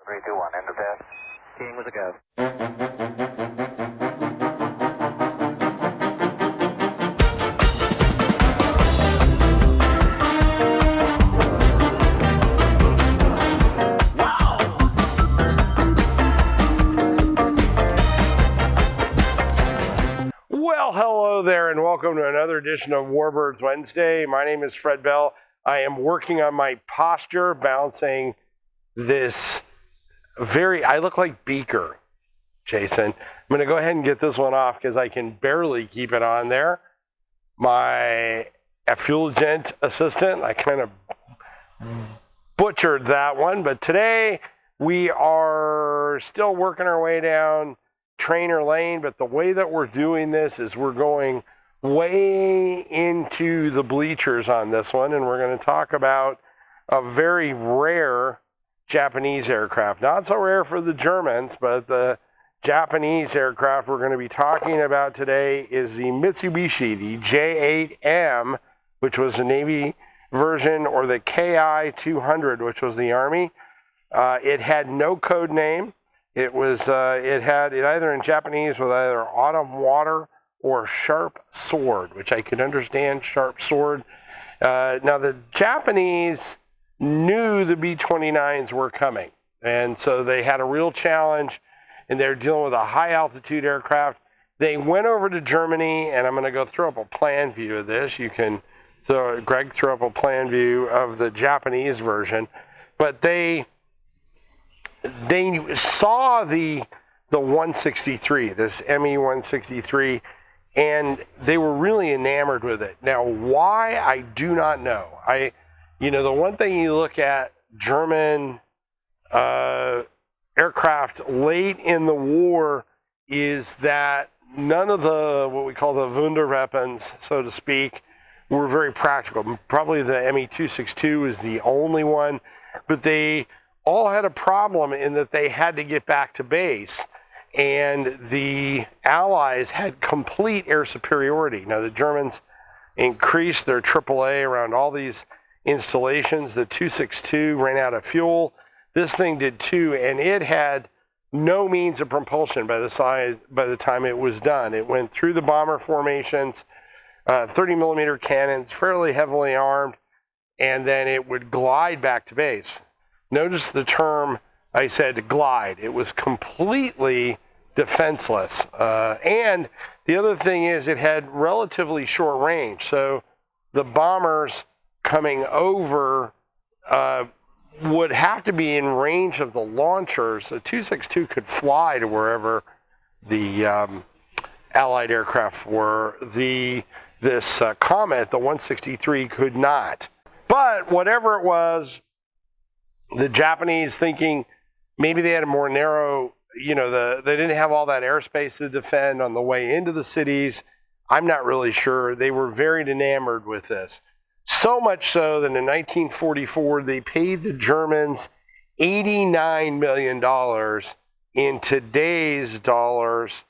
3, 2, 1, end of test. King with a go. Well, hello there, and welcome to another edition of Warbirds Wednesday. My name is Fred Bell. I am working on my posture, balancing this I look like Beaker, Jason. I'm going to go ahead and get this one off because I can barely keep it on there. My effulgent assistant, I kind of butchered that one, but today we are still working our way down Trainer Lane, but the way that we're doing this is we're going way into the bleachers on this one, and we're going to talk about a very rare Japanese aircraft. Not so rare for the Germans, but the Japanese aircraft we're going to be talking about today is the Mitsubishi, the J8M, which was the Navy version, or the KI-200, which was the Army. It had no code name. It had either in Japanese with either autumn water or sharp sword, which I could understand, sharp sword. Now the Japanese knew the B-29s were coming, and so they had a real challenge, and they're dealing with a high altitude aircraft. They went over to Germany, and I'm going to go throw up a plan view of this. Greg threw up a plan view of the Japanese version, but they saw the 163, this ME-163, and they were really enamored with it. Now, why, I do not know. The one thing you look at German aircraft late in the war is that none of the, what we call the Wunderwaffens, so to speak, were very practical. Probably the ME-262 is the only one, but they all had a problem in that they had to get back to base, and the Allies had complete air superiority. Now, the Germans increased their AAA around all these installations. The 262 ran out of fuel. This thing did too, and it had no means of propulsion by the time it was done. It went through the bomber formations, 30 millimeter cannons, fairly heavily armed, and then it would glide back to base. Notice the term I said, glide. It was completely defenseless. And the other thing is it had relatively short range. So the bombers coming over would have to be in range of the launchers. The 262 could fly to wherever the Allied aircraft were. This Comet, the 163, could not. But whatever it was, the Japanese thinking maybe they had a more narrow, they didn't have all that airspace to defend on the way into the cities. I'm not really sure. They were very enamored with this. So much so that in 1944, they paid the Germans $89 million in today's dollars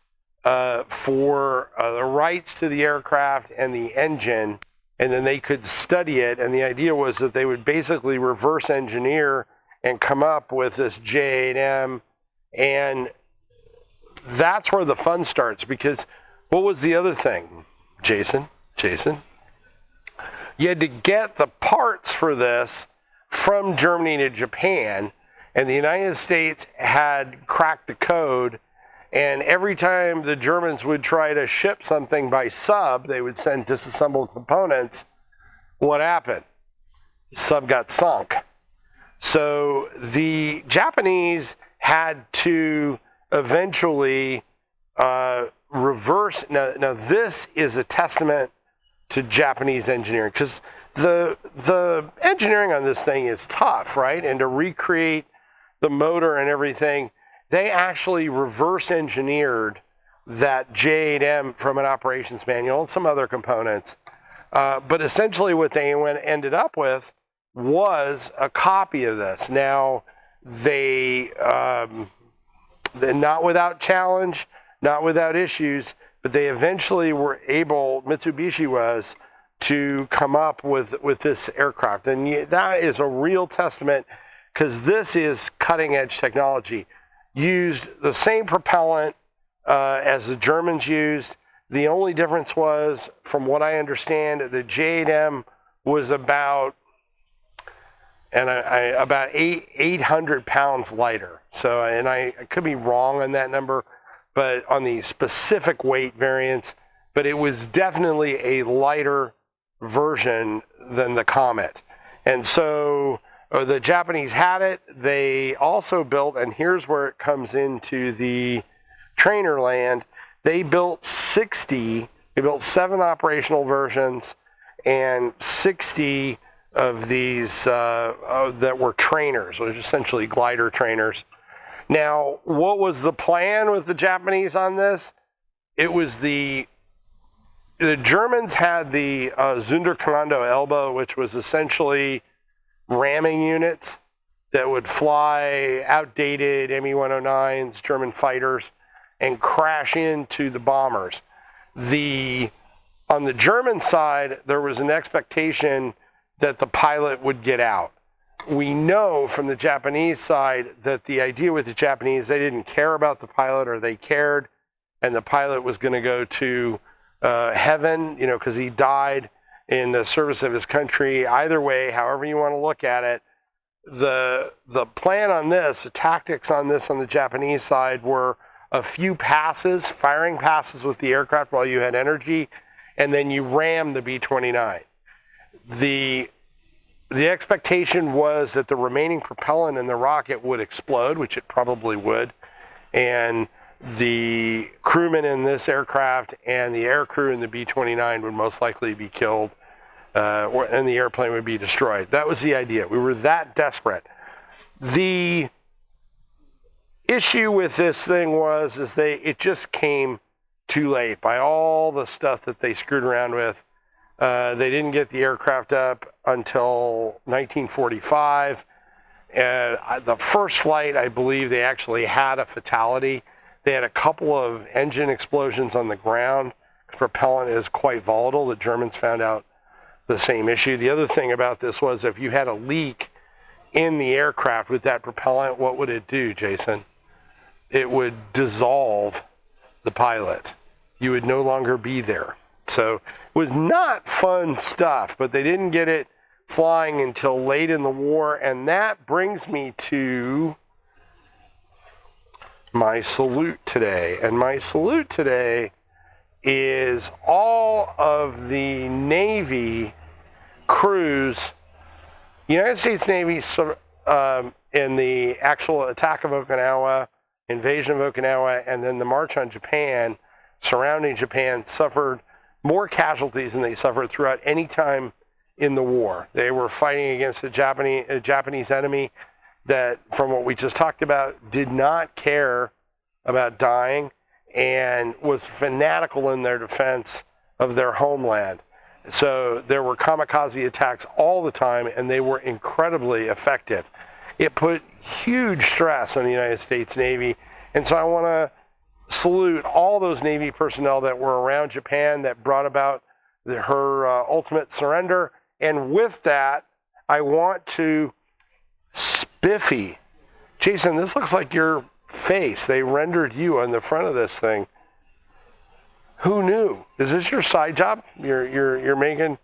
for the rights to the aircraft and the engine, and then they could study it. And the idea was that they would basically reverse engineer and come up with this J8M, and that's where the fun starts. Because what was the other thing, Jason? You had to get the parts for this from Germany to Japan, and the United States had cracked the code, and every time the Germans would try to ship something by sub, they would send disassembled components. What happened? The sub got sunk. So the Japanese had to eventually reverse. Now this is a testament to Japanese engineering, because the engineering on this thing is tough, right? And to recreate the motor and everything, they actually reverse engineered that J8M from an operations manual and some other components. But essentially what they ended up with was a copy of this. Now, they're not without challenge, not without issues, but they eventually were able, Mitsubishi was, to come up with this aircraft. And that is a real testament because this is cutting edge technology. Used the same propellant as the Germans used. The only difference was, from what I understand, the J8M was about 800 pounds lighter. So, and I could be wrong on that number, but on the specific weight variance, but it was definitely a lighter version than the Comet. And so the Japanese had it. They also built, and here's where it comes into the trainer land, they built 7 operational versions and 60 of these that were trainers, which essentially glider trainers. Now, what was the plan with the Japanese on this? It was the Germans had the Sonderkommando Elba, which was essentially ramming units that would fly outdated Me-109s, German fighters, and crash into the bombers. On the German side, there was an expectation that the pilot would get out. We know from the Japanese side that the idea with the Japanese, they didn't care about the pilot, or they cared, and the pilot was going to go to heaven, because he died in the service of his country. Either way, however you want to look at it, the plan on this, the tactics on this on the Japanese side were a few passes, firing passes with the aircraft while you had energy, and then you rammed the B-29. The expectation was that the remaining propellant in the rocket would explode, which it probably would, and the crewmen in this aircraft and the air crew in the B-29 would most likely be killed, and the airplane would be destroyed. That was the idea. We were that desperate. The issue with this thing was it just came too late by all the stuff that they screwed around with. They didn't get the aircraft up until 1945. The first flight, I believe, they actually had a fatality. They had a couple of engine explosions on the ground. Propellant is quite volatile. The Germans found out the same issue. The other thing about this was, if you had a leak in the aircraft with that propellant, what would it do, Jason? It would dissolve the pilot. You would no longer be there. So it was not fun stuff, but they didn't get it flying until late in the war. And that brings me to my salute today. And my salute today is all of the Navy crews, United States Navy, in the actual attack of Okinawa, invasion of Okinawa, and then the march on Japan, surrounding Japan, suffered more casualties than they suffered throughout any time in the war. They were fighting against a Japanese enemy that, from what we just talked about, did not care about dying and was fanatical in their defense of their homeland. So there were kamikaze attacks all the time, and they were incredibly effective. It put huge stress on the United States Navy, and so I want to salute all those Navy personnel that were around Japan that brought about her ultimate surrender. And with that, I want to Spiffy. Jason, this looks like your face. They rendered you on the front of this thing. Who knew? Is this your side job? You're making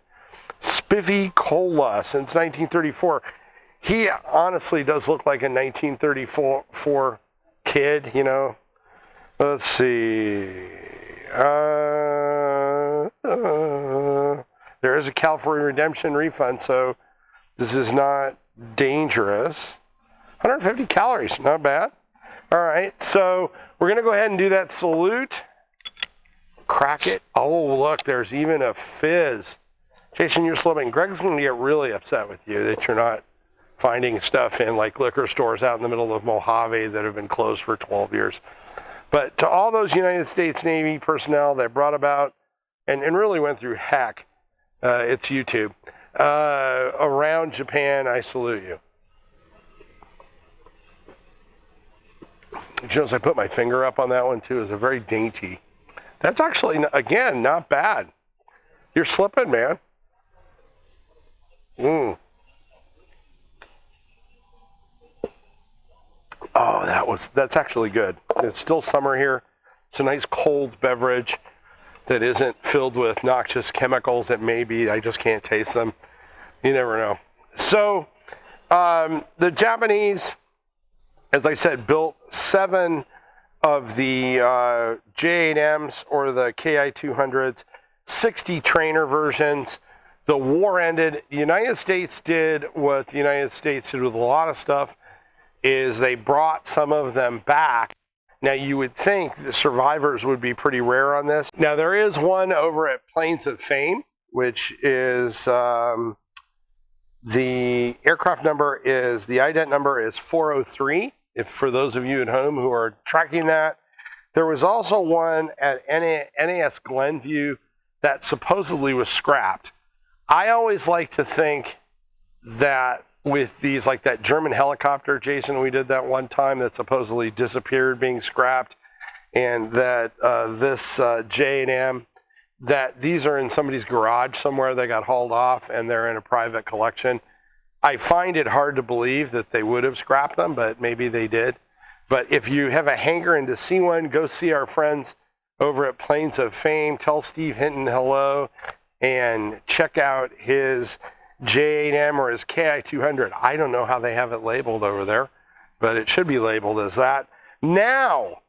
Spiffy Cola since 1934. He honestly does look like a 1934 kid, Let's see. There is a California Redemption refund, so this is not dangerous. 150 calories, not bad. All right, so we're going to go ahead and do that salute. Crack it. Oh, look, there's even a fizz. Jason, you're slipping. Greg's going to get really upset with you that you're not finding stuff in like liquor stores out in the middle of Mojave that have been closed for 12 years. But to all those United States Navy personnel that brought about and really went through heck, it's YouTube, around Japan, I salute you. Notice I put my finger up on that one too. It's a very dainty. That's actually, again, not bad. You're slipping, man. Oh, that's actually good. It's still summer here. It's a nice cold beverage that isn't filled with noxious chemicals that maybe I just can't taste them. You never know. So the Japanese, as I said, built 7 of the J8Ms or the KI-200s, 60 trainer versions. The war ended. The United States did what the United States did with a lot of stuff, is they brought some of them back. Now, you would think the survivors would be pretty rare on this. Now, there is one over at Plains of Fame, which is the aircraft number is, the ident number is 403, if for those of you at home who are tracking that. There was also one at NAS Glenview that supposedly was scrapped. I always like to think that with these, like that German helicopter, Jason, we did that one time that supposedly disappeared being scrapped, and that this J8M, that these are in somebody's garage somewhere, they got hauled off and they're in a private collection. I find it hard to believe that they would have scrapped them, but maybe they did. But if you have a hankering to see one, go see our friends over at Plains of Fame. Tell Steve Hinton hello and check out his J8M or his KI-200. I don't know how they have it labeled over there, but it should be labeled as that. Now,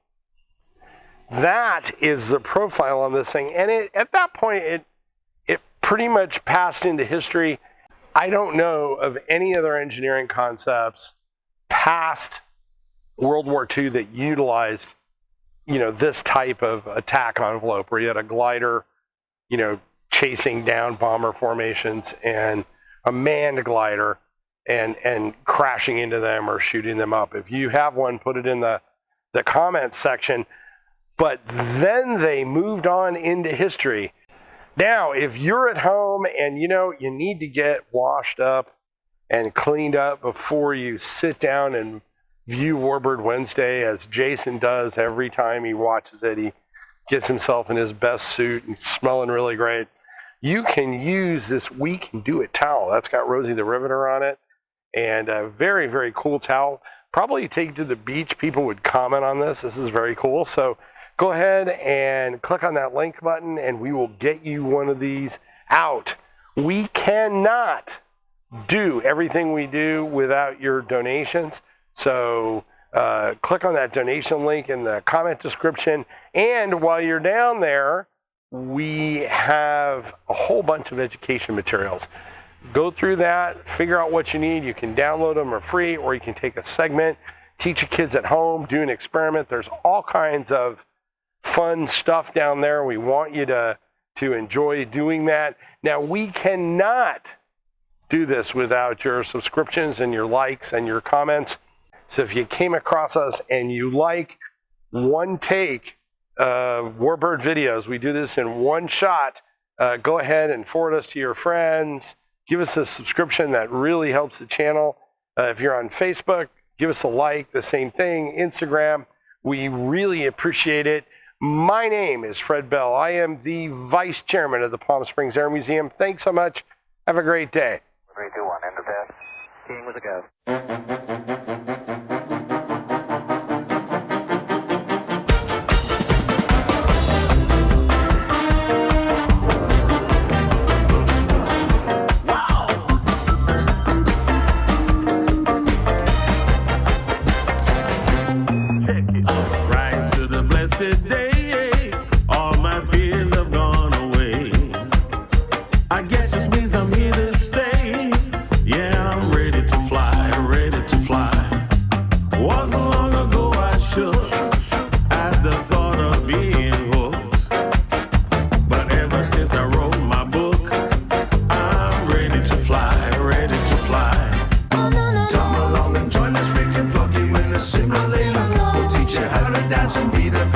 that is the profile on this thing. And at that point, it pretty much passed into history. I don't know of any other engineering concepts past World War II that utilized, this type of attack envelope where you had a glider, chasing down bomber formations and a manned glider and crashing into them or shooting them up. If you have one, put it in the comments section. But then they moved on into history. Now, if you're at home and you need to get washed up and cleaned up before you sit down and view Warbird Wednesday, as Jason does every time he watches it, he gets himself in his best suit and smelling really great. You can use this We Can Do It towel. That's got Rosie the Riveter on it, and a very, very cool towel. Probably take it to the beach. People would comment on this. This is very cool. So go ahead and click on that link button, and we will get you one of these out. We cannot do everything we do without your donations. So click on that donation link in the comment description. And while you're down there, we have a whole bunch of education materials. Go through that, figure out what you need. You can download them for free, or you can take a segment, teach your kids at home, do an experiment. There's all kinds of fun stuff down there. We want you to enjoy doing that. Now, we cannot do this without your subscriptions and your likes and your comments. So if you came across us and you like one take Warbird videos, we do this in one shot, go ahead and forward us to your friends. Give us a subscription. That really helps the channel. If you're on Facebook, give us a like. The same thing. Instagram. We really appreciate it. My name is Fred Bell. I am the Vice Chairman of the Palm Springs Air Museum. Thanks so much. Have a great day. 3, 2, 1, end of test. King with a go. Day, all my fears have gone away. I guess this means I'm here to stay. Yeah, I'm ready to fly, ready to fly. Wasn't long ago I shook at the thought of being hooked, but ever since I wrote my book, I'm ready to fly, ready to fly. Come along and join us, we can plug you in the simulator. We'll teach you how to dance and be the